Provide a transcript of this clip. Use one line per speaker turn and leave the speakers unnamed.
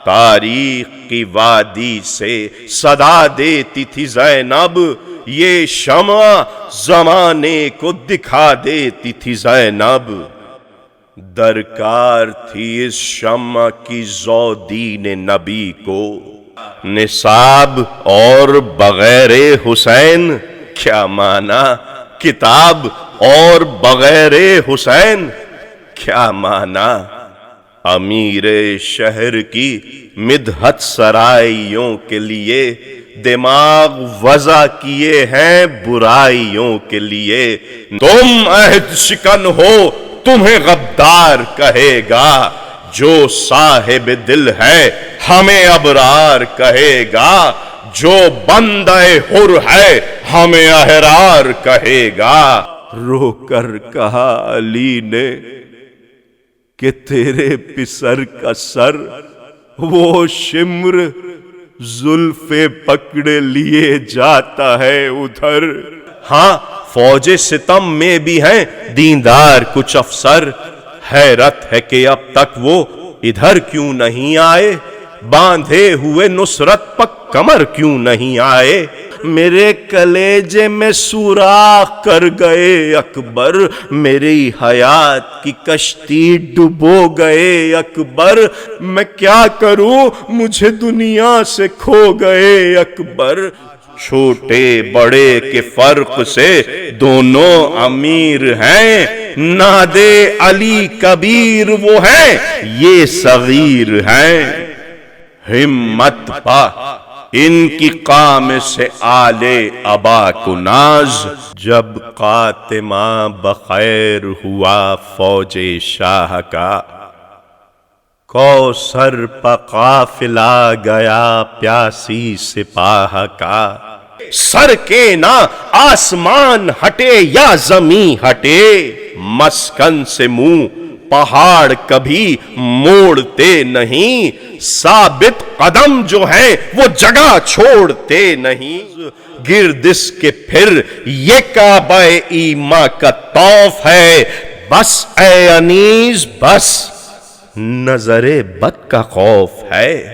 تاریخ کی وادی سے صدا دیتی تھی زینب، یہ شمع زمانے کو دکھا دیتی تھی زینب۔ درکار تھی اس شمع کی زودین نبی کو، نصاب اور بغیر حسین کیا مانا، کتاب اور بغیر حسین کیا مانا۔ امیر شہر کی مدحت سرائیوں کے لیے دماغ وضع کیے ہیں برائیوں کے لیے۔ تم عہد شکن ہو تمہیں غدار کہے گا، جو صاحب دل ہے ہمیں ابرار کہے گا، جو بندہ حر ہے ہمیں احرار کہے گا۔ رو کر کہا علی نے کہ تیرے پسر کا سر وہ شمر زلف پکڑے لیے جاتا ہے ادھر۔ ہاں فوج ستم میں بھی ہیں دیندار کچھ افسر، حیرت ہے کہ اب تک وہ ادھر کیوں نہیں آئے، باندھے ہوئے نصرت پر کمر کیوں نہیں آئے۔ میرے کلیجے میں سوراخ کر گئے اکبر، میری حیات کی کشتی ڈبو گئے اکبر، میں کیا کروں مجھے دنیا سے کھو گئے اکبر۔ چھوٹے بڑے کے فرق سے دونوں امیر ہیں، نادے علی کبیر وہ ہیں یہ صغیر ہیں۔ ہمت پا ان کی قام سے آلے ابا کو ناز، جب خاتمہ بخیر ہوا فوج شاہ کا، کوثر پہ قافلہ گیا پیاسی سپاہ کا۔ سر کے نہ آسمان ہٹے یا زمین ہٹے، مسکن سے منہ پہاڑ کبھی موڑتے نہیں، ثابت قدم جو ہیں وہ جگہ چھوڑتے نہیں۔ گرد اس کے پھر یہ کعبہ ایماں کا طوف ہے، بس اے انیس بس نظر بد کا خوف ہے۔